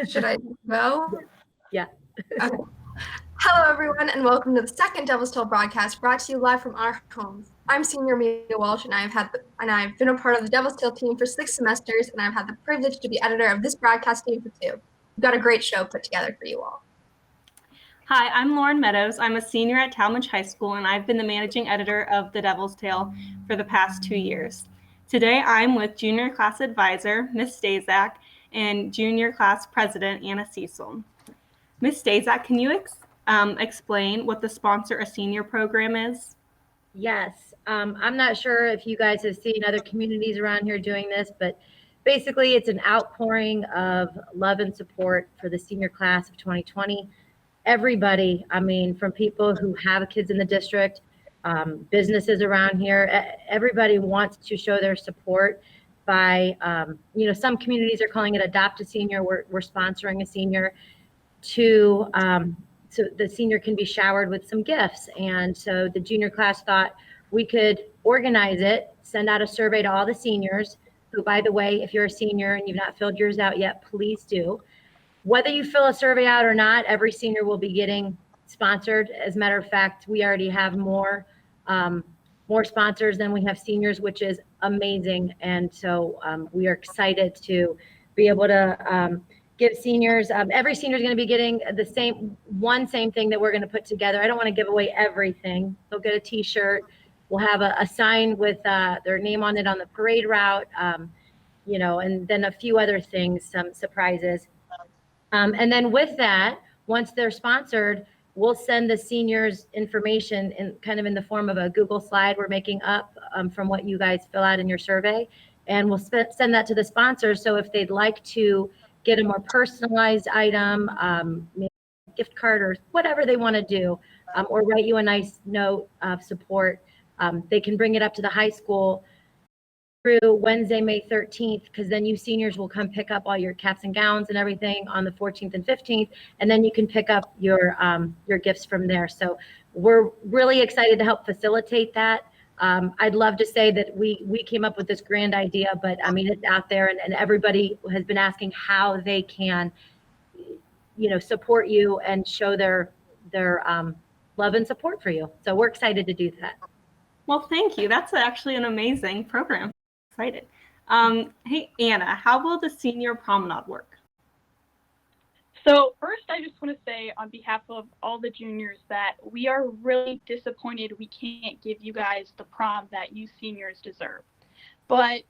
Should I go? Yeah. Okay. Hello, everyone, and welcome to the second Devil's Tale broadcast, brought to you live from our homes. I'm Senior Mia Walsh, and I've been a part of the Devil's Tale team for 6 semesters, and I've had the privilege to be editor of this broadcast team for 2. We've got a great show put together for you all. Hi, I'm Lauren Meadows. I'm a senior at Talmadge High School, and I've been the managing editor of The Devil's Tale for the past 2 years. Today, I'm with junior class advisor, Ms. Stazak, and junior class president, Anna Cecil. Ms. Stazak, can you explain what the Sponsor a Senior program is? Yes. I'm not sure if you guys have seen other communities around here doing this, but basically it's an outpouring of love and support for the senior class of 2020. Everybody, from people who have kids in the district, businesses around here, everybody wants to show their support by, some communities are calling it Adopt a Senior. We're sponsoring a senior to so the senior can be showered with some gifts. And so the junior class thought we could organize it, send out a survey to all the seniors, who, by the way, if you're a senior and you've not filled yours out yet, please do. Whether you fill a survey out or not, every senior will be getting sponsored. As a matter of fact, we already have more sponsors than we have seniors, which is amazing. And so we are excited to be able to give seniors, every senior is going to be getting the same thing that we're going to put together. I don't want to give away everything. They'll get a t-shirt. We'll have a sign with their name on it on the parade route, and then a few other things, some surprises. And then with that, once they're sponsored, we'll send the seniors information in the form of a Google slide we're making up from what you guys fill out in your survey. And we'll send that to the sponsors. So if they'd like to get a more personalized item, maybe a gift card or whatever they want to do, or write you a nice note of support, they can bring it up to the high school through Wednesday, May 13th, because then you seniors will come pick up all your caps and gowns and everything on the 14th and 15th, and then you can pick up your gifts from there. So we're really excited to help facilitate that. I'd love to say that we came up with this grand idea, but it's out there, and everybody has been asking how they can, support you and show their love and support for you. So we're excited to do that. Well, thank you. That's actually an amazing program. Excited. Hey, Anna, how will the senior promenade work? So first, I just want to say on behalf of all the juniors that we are really disappointed we can't give you guys the prom that you seniors deserve. But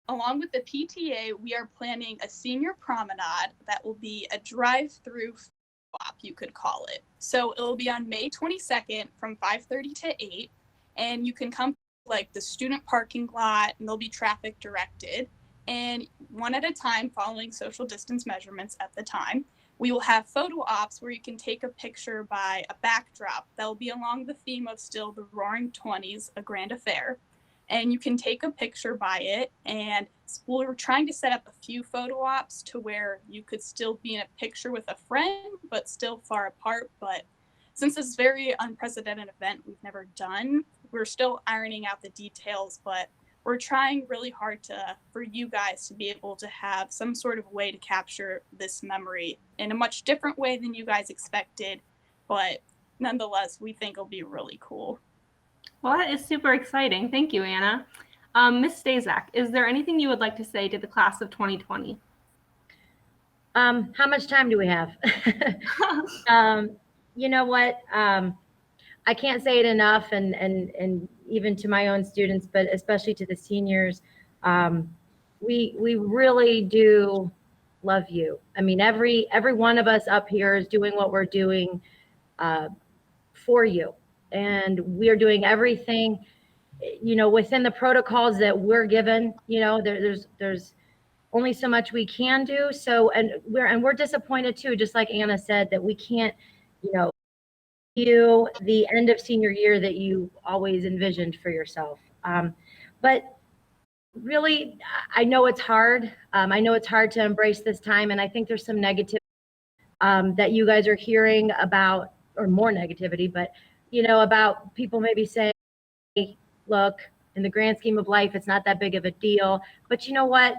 along with the PTA, we are planning a senior promenade that will be a drive-through swap, you could call it. So it will be on May 22nd from 5:30 to 8, and you can come like the student parking lot, and they'll be traffic directed. And one at a time, following social distance measurements at the time, we will have photo ops where you can take a picture by a backdrop that will be along the theme of still the Roaring '20s, a grand affair. And you can take a picture by it. And we're trying to set up a few photo ops to where you could still be in a picture with a friend, but still far apart. But since this is a very unprecedented event we've never done, we're still ironing out the details, but we're trying really hard for you guys to be able to have some sort of way to capture this memory in a much different way than you guys expected. But nonetheless, we think it'll be really cool. Well, that is super exciting. Thank you, Anna. Ms. Stazak, is there anything you would like to say to the class of 2020? How much time do we have? You know what? I can't say it enough, and even to my own students, but especially to the seniors, we really do love you. Every one of us up here is doing what we're doing for you, and we are doing everything, within the protocols that we're given. There's only so much we can do. So, and we're disappointed too, just like Anna said, that we can't, you the end of senior year that you always envisioned for yourself. But really, I know it's hard. I know it's hard to embrace this time, and I think there's some negativity that you guys are hearing about, or more negativity, but about people maybe saying, hey, look, in the grand scheme of life, it's not that big of a deal. But you know what?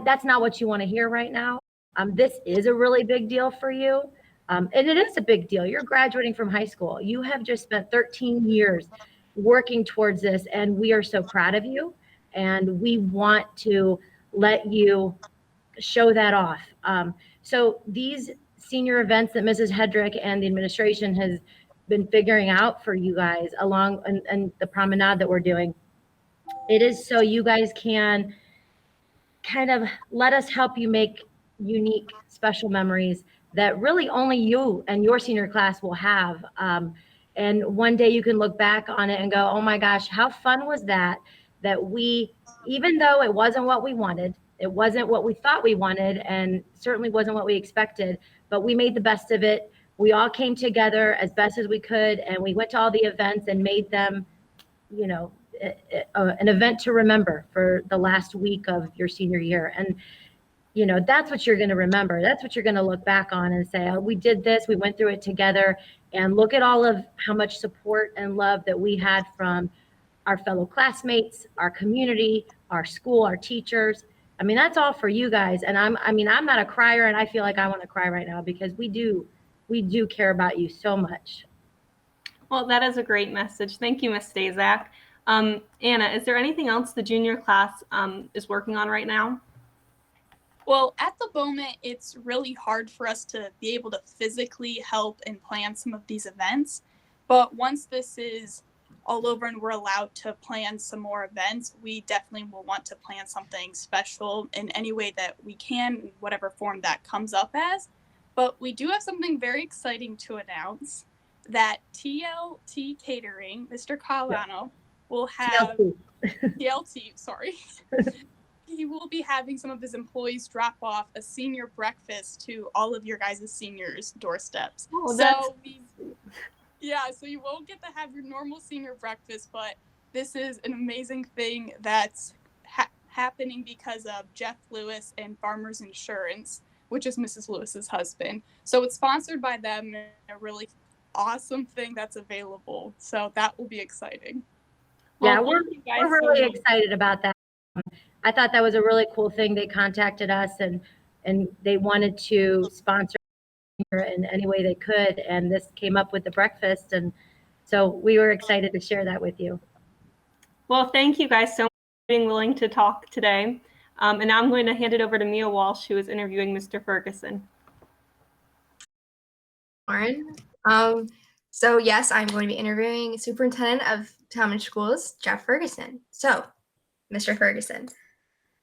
That's not what you want to hear right now. This is a really big deal for you. And it is a big deal. You're graduating from high school. You have just spent 13 years working towards this, and we are so proud of you. And we want to let you show that off. So these senior events that Mrs. Hedrick and the administration has been figuring out for you guys along and the promenade that we're doing, it is so you guys can kind of let us help you make unique, special memories that really only you and your senior class will have. And one day you can look back on it and go, oh my gosh, how fun was that? That we, even though it wasn't what we wanted, it wasn't what we thought we wanted, and certainly wasn't what we expected, but we made the best of it. We all came together as best as we could, and we went to all the events and made them, you know, an event to remember for the last week of your senior year. And, you know, that's what you're going to remember. That's what you're going to look back on and say, oh, we did this, we went through it together, and look at all of how much support and love that we had from our fellow classmates, our community, our school, our teachers. I mean, that's all for you guys. And I'm not a crier, and I feel like I want to cry right now because we do care about you so much. Well, that is a great message. Thank you, Ms. Stazak. Anna, is there anything else the junior class is working on right now? Well, at the moment, it's really hard for us to be able to physically help and plan some of these events. But once this is all over and we're allowed to plan some more events, we definitely will want to plan something special in any way that we can, in whatever form that comes up as. But we do have something very exciting to announce, that TLT Catering, Mr. Calano, will have TLT, sorry. He will be having some of his employees drop off a senior breakfast to all of your guys' seniors' doorsteps. Oh, so you won't get to have your normal senior breakfast, but this is an amazing thing that's happening because of Jeff Lewis and Farmers Insurance, which is Mrs. Lewis's husband. So it's sponsored by them, and a really awesome thing that's available. So that will be exciting. Yeah, we're really excited about that. I thought that was a really cool thing. They contacted us and they wanted to sponsor in any way they could. And this came up with the breakfast. And so we were excited to share that with you. Well, thank you guys so much for being willing to talk today. And now I'm going to hand it over to Mia Walsh, who is interviewing Mr. Ferguson. Lauren. So yes, I'm going to be interviewing Superintendent of Talmadge Schools, Jeff Ferguson. So, Mr. Ferguson,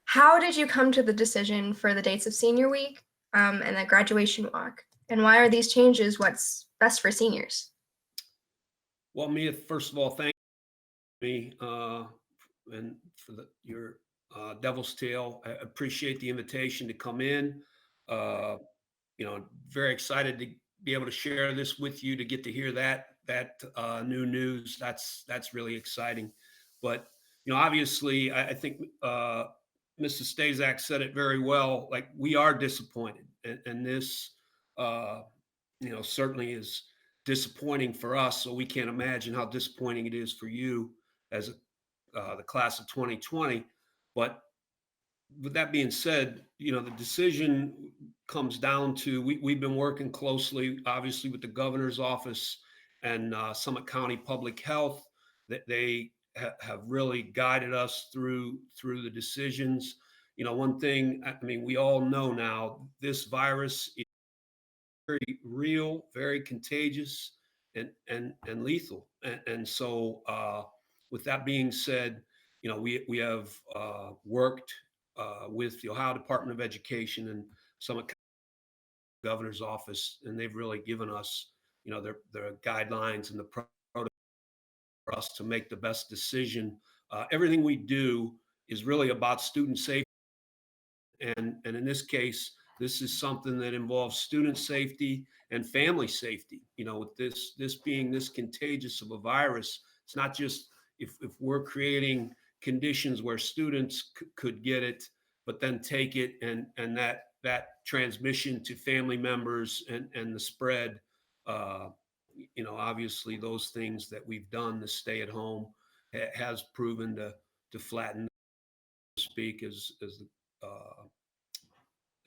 how did you come to the decision for the dates of Senior Week and the graduation walk? And why are these changes what's best for seniors? Well, Mia, first of all, thank me and for your Devil's Tale. I appreciate the invitation to come in. Very excited to be able to share this with you, to get to hear that new news. That's really exciting. But obviously, I think Mrs. Stazak said it very well. Like, we are disappointed, and this certainly is disappointing for us. So we can't imagine how disappointing it is for you as the class of 2020. But with that being said, the decision comes down to, we've been working closely, obviously, with the governor's office and Summit County Public Health, that they have really guided us through the decisions. One thing, we all know now, this virus is very real, very contagious, and lethal. And so with that being said, we have worked with the Ohio Department of Education and Summit Governor's Office, and they've really given us, their guidelines and the protocol for us to make the best decision. Everything we do is really about student safety, and in this case, this is something that involves student safety and family safety. With this being this contagious of a virus, it's not just if we're creating conditions where students could get it, but then take it and that transmission to family members and the spread. Obviously, those things that we've done, the stay at home, has proven to flatten, speak, as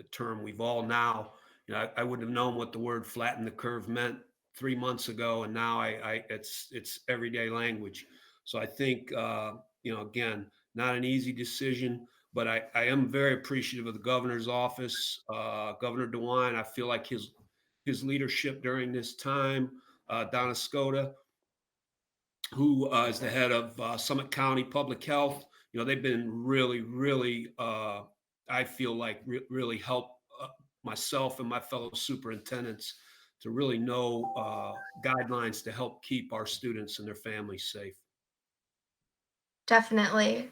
a term we've all now, I wouldn't have known what the word flatten the curve meant 3 months ago, and now it's everyday language. So I think, again, not an easy decision, but I am very appreciative of the governor's office, Governor DeWine. I feel like his leadership during this time, Donna Skota, who is the head of Summit County Public Health. They've been really, really, I feel like really help myself and my fellow superintendents to really know guidelines to help keep our students and their families safe. Definitely.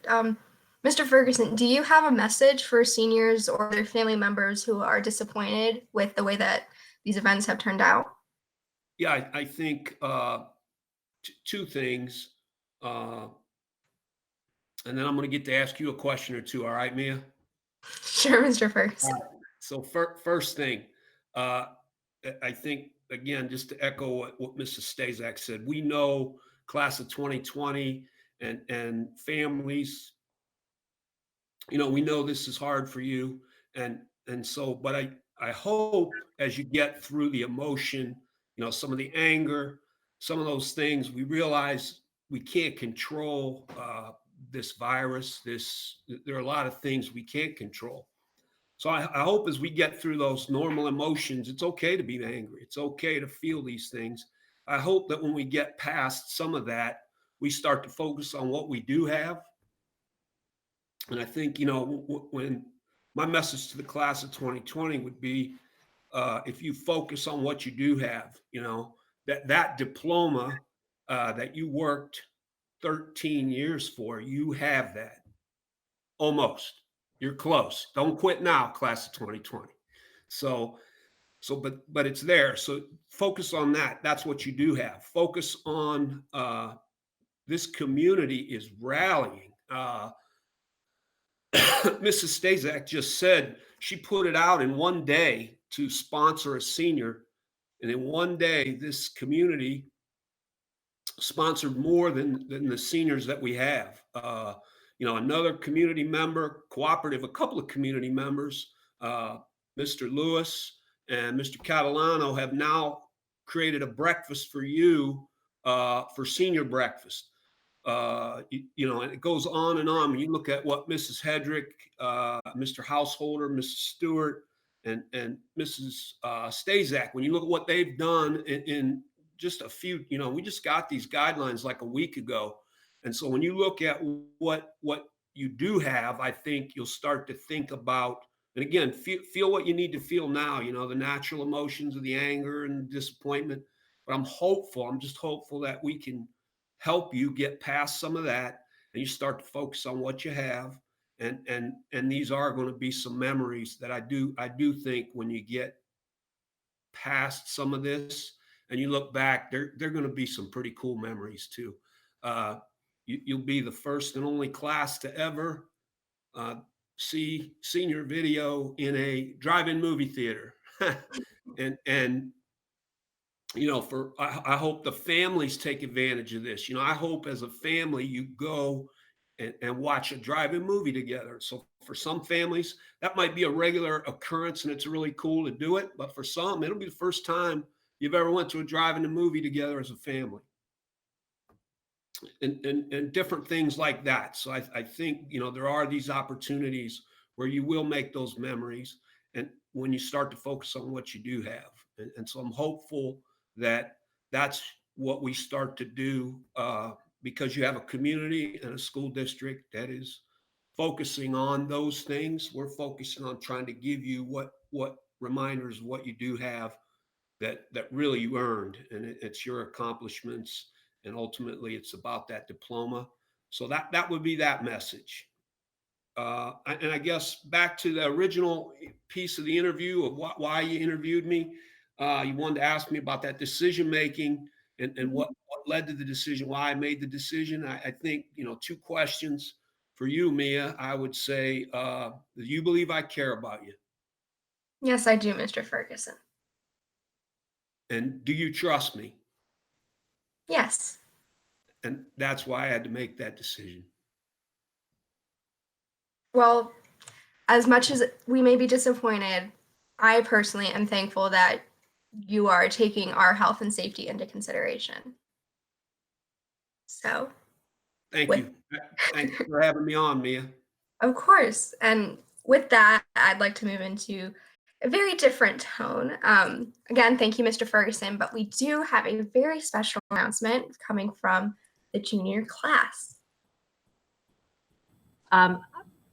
Mr. Ferguson, do you have a message for seniors or their family members who are disappointed with the way that these events have turned out? Yeah, I think two things. And then I'm going to get to ask you a question or two. All right, Mia? Sure, Mr. Ferguson. So first thing, I think, again, just to echo what Mrs. Stazak said, we know class of 2020 and families, we know this is hard for you. And so, but I hope as you get through the emotion, some of the anger, some of those things, we realize we can't control this virus. There are a lot of things we can't control. So I hope as we get through those normal emotions, it's okay to be angry. It's okay to feel these things. I hope that when we get past some of that, we start to focus on what we do have. And I think, when my message to the class of 2020 would be, if you focus on what you do have, that diploma that you worked 13 years for, you have that. Almost. You're close. Don't quit now, class of 2020. But it's there. So focus on that. That's what you do have. Focus on this community is rallying. Mrs. Stazak just said she put it out in one day to sponsor a senior. And in one day, this community sponsored more than the seniors that we have. Another community member, cooperative, a couple of community members, Mr. Lewis and Mr. Catalano, have now created a breakfast for you for senior breakfast. And it goes on and on. When you look at what Mrs. Hedrick, Mr. Householder, Mrs. Stewart, and Mrs. Stazak, when you look at what they've done in just a few, we just got these guidelines like a week ago. And so when you look at what you do have, I think you'll start to think about, and again, feel what you need to feel now, the natural emotions of the anger and disappointment. But I'm just hopeful that we can help you get past some of that and you start to focus on what you have. And these are going to be some memories that I do think when you get past some of this and you look back, they're going to be some pretty cool memories too. You'll be the first and only class to ever see senior video in a drive-in movie theater. and I hope the families take advantage of this. I hope as a family you go and watch a drive-in movie together. So for some families, that might be a regular occurrence and it's really cool to do it. But for some, it'll be the first time you've ever went to a drive-in movie together as a family. And different things like that. So I think, there are these opportunities where you will make those memories. And when you start to focus on what you do have. And so I'm hopeful that that's what we start to do because you have a community and a school district that is focusing on those things. We're focusing on trying to give you what reminders of what you do have that really you earned, and it's your accomplishments. And ultimately, it's about that diploma. So that would be that message. And I guess back to the original piece of the interview of why you interviewed me. You wanted to ask me about that decision making and what led to the decision, why I made the decision. I think, two questions for you, Mia. I would say, do you believe I care about you? Yes, I do, Mr. Ferguson. And do you trust me? Yes. And that's why I had to make that decision. Well, as much as we may be disappointed, I personally am thankful that you are taking our health and safety into consideration. So, Thank With- you. Thank you for having me on, Mia. of course, and with that, I'd like to move into a very different tone. Again, thank you, Mr. Ferguson, but we do have a very special announcement coming from the junior class. I'm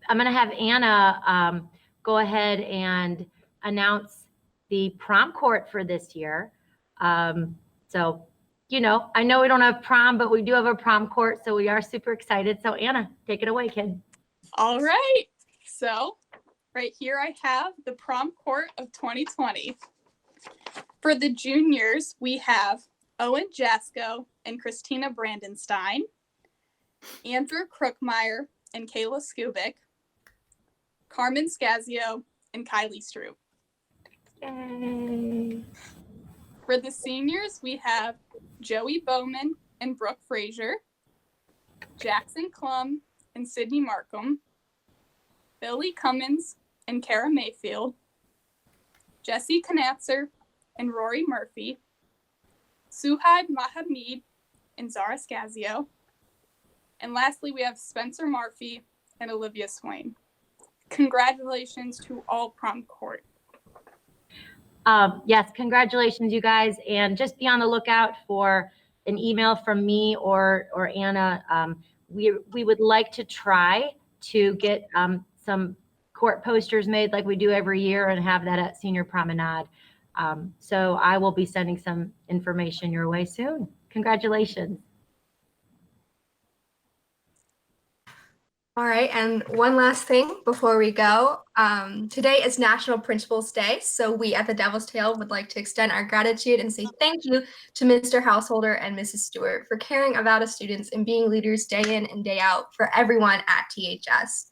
going to have Anna go ahead and announce the prom court for this year. So, you know, I know we don't have prom, but we do have a prom court, so we are super excited. So Anna, take it away, kid. All right. So right here I have the prom court of 2020. For the juniors, we have Owen Jasko and Christina Brandenstein, Andrew Crookmeyer and Kayla Skubik, Carmen Scazio and Kylie Stroop. Yay. For the seniors, we have Joey Bowman and Brooke Frazier, Jackson Klum and Sydney Markham, Billy Cummins and Kara Mayfield, Jesse Knatzer and Rory Murphy, Suhaib Mahamid and Zara Scazio, and lastly, we have Spencer Murphy and Olivia Swain. Congratulations to all prom court. Yes, congratulations, you guys. And just be on the lookout for an email from me or Anna. We would like to try to get some court posters made like we do every year and have that at Senior Promenade. So I will be sending some information your way soon. Congratulations. All right, and one last thing before we go. Today is National Principals Day, so we at the Devil's Tail would like to extend our gratitude and say thank you to Mr. Householder and Mrs. Stewart for caring about us students and being leaders day in and day out for everyone at THS.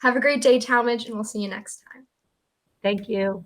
Have a great day, Talmadge, and we'll see you next time. Thank you.